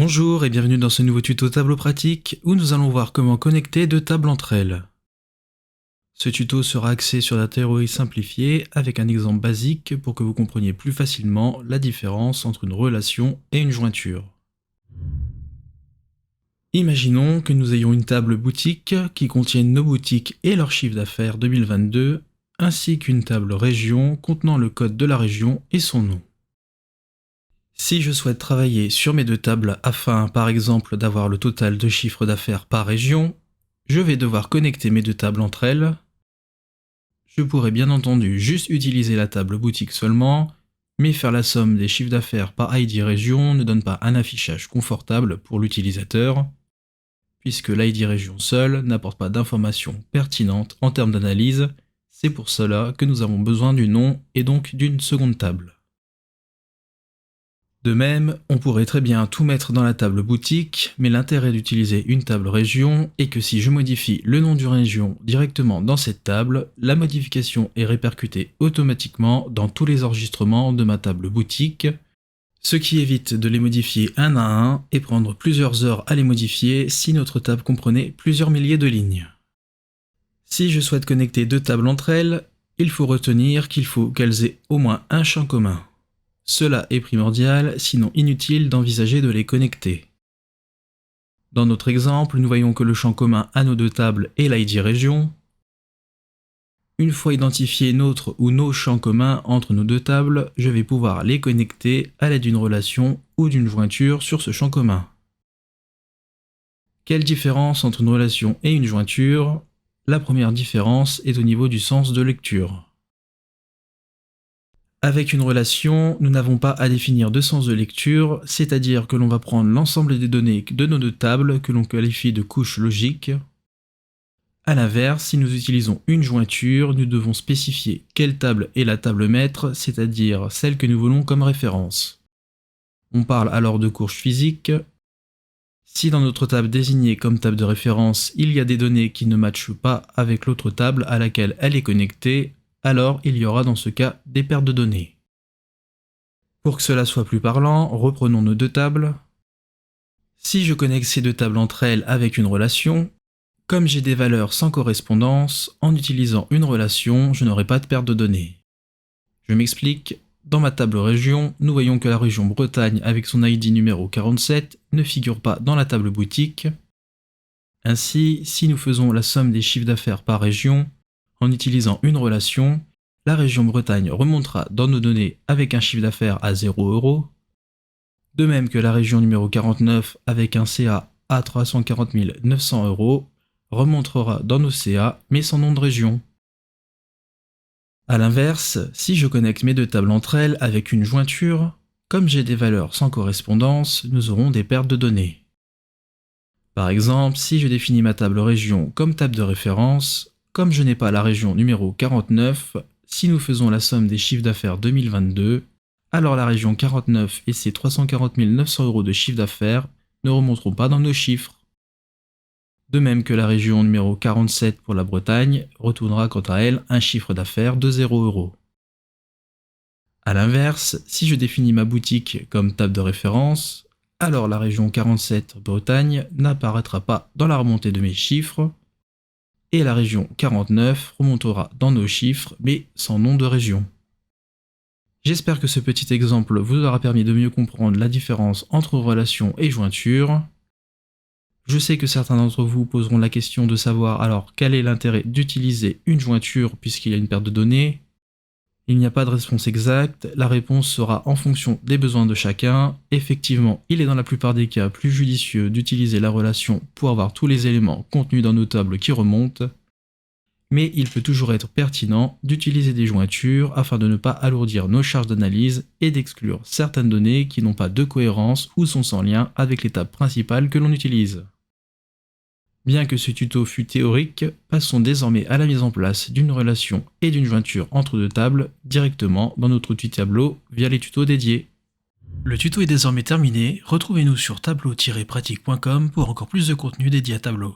Bonjour et bienvenue dans ce nouveau tuto tableau pratique où nous allons voir comment connecter deux tables entre elles. Ce tuto sera axé sur la théorie simplifiée avec un exemple basique pour que vous compreniez plus facilement la différence entre une relation et une jointure. Imaginons que nous ayons une table boutique qui contienne nos boutiques et leur chiffre d'affaires 2022 ainsi qu'une table région contenant le code de la région et son nom. Si je souhaite travailler sur mes deux tables afin, par exemple, d'avoir le total de chiffre d'affaires par région, je vais devoir connecter mes deux tables entre elles. Je pourrais bien entendu juste utiliser la table boutique seulement, mais faire la somme des chiffres d'affaires par ID région ne donne pas un affichage confortable pour l'utilisateur, puisque l'ID région seul n'apporte pas d'informations pertinentes en termes d'analyse. C'est pour cela que nous avons besoin du nom et donc d'une seconde table. De même, on pourrait très bien tout mettre dans la table boutique, mais l'intérêt d'utiliser une table région est que si je modifie le nom d'une région directement dans cette table, la modification est répercutée automatiquement dans tous les enregistrements de ma table boutique, ce qui évite de les modifier un à un et prendre plusieurs heures à les modifier si notre table comprenait plusieurs milliers de lignes. Si je souhaite connecter deux tables entre elles, il faut retenir qu'il faut qu'elles aient au moins un champ commun. Cela est primordial, sinon inutile d'envisager de les connecter. Dans notre exemple, nous voyons que le champ commun à nos deux tables est l'ID région. Une fois identifié notre ou nos champs communs entre nos deux tables, je vais pouvoir les connecter à l'aide d'une relation ou d'une jointure sur ce champ commun. Quelle différence entre une relation et une jointure? La première différence est au niveau du sens de lecture. Avec une relation, nous n'avons pas à définir de sens de lecture, c'est-à-dire que l'on va prendre l'ensemble des données de nos deux tables que l'on qualifie de couches logiques. A l'inverse, si nous utilisons une jointure, nous devons spécifier quelle table est la table maître, c'est-à-dire celle que nous voulons comme référence. On parle alors de couches physiques. Si dans notre table désignée comme table de référence, il y a des données qui ne matchent pas avec l'autre table à laquelle elle est connectée, alors il y aura dans ce cas des pertes de données. Pour que cela soit plus parlant, reprenons nos deux tables. Si je connecte ces deux tables entre elles avec une relation, comme j'ai des valeurs sans correspondance, en utilisant une relation, je n'aurai pas de perte de données. Je m'explique, dans ma table région, nous voyons que la région Bretagne avec son ID numéro 47 ne figure pas dans la table boutique. Ainsi, si nous faisons la somme des chiffres d'affaires par région, en utilisant une relation, la région Bretagne remontera dans nos données avec un chiffre d'affaires à 0 €, de même que la région numéro 49 avec un CA à 340 900 € remontera dans nos CA mais sans nom de région. A l'inverse, si je connecte mes deux tables entre elles avec une jointure, comme j'ai des valeurs sans correspondance, nous aurons des pertes de données. Par exemple, si je définis ma table région comme table de référence, comme je n'ai pas la région numéro 49, si nous faisons la somme des chiffres d'affaires 2022, alors la région 49 et ses 340 900 € de chiffre d'affaires ne remonteront pas dans nos chiffres. De même que la région numéro 47 pour la Bretagne retournera quant à elle un chiffre d'affaires de 0 €. A l'inverse, si je définis ma boutique comme table de référence, alors la région 47 Bretagne n'apparaîtra pas dans la remontée de mes chiffres, et la région 49 remontera dans nos chiffres, mais sans nom de région. J'espère que ce petit exemple vous aura permis de mieux comprendre la différence entre relation et jointure. Je sais que certains d'entre vous poseront la question de savoir alors quel est l'intérêt d'utiliser une jointure puisqu'il y a une perte de données. Il n'y a pas de réponse exacte, la réponse sera en fonction des besoins de chacun. Effectivement, il est dans la plupart des cas plus judicieux d'utiliser la relation pour avoir tous les éléments contenus dans nos tables qui remontent, mais il peut toujours être pertinent d'utiliser des jointures afin de ne pas alourdir nos charges d'analyse et d'exclure certaines données qui n'ont pas de cohérence ou sont sans lien avec les tables principales que l'on utilise. Bien que ce tuto fût théorique, passons désormais à la mise en place d'une relation et d'une jointure entre deux tables directement dans notre outil Tableau via les tutos dédiés. Le tuto est désormais terminé, retrouvez-nous sur tableau-pratique.com pour encore plus de contenu dédié à Tableau.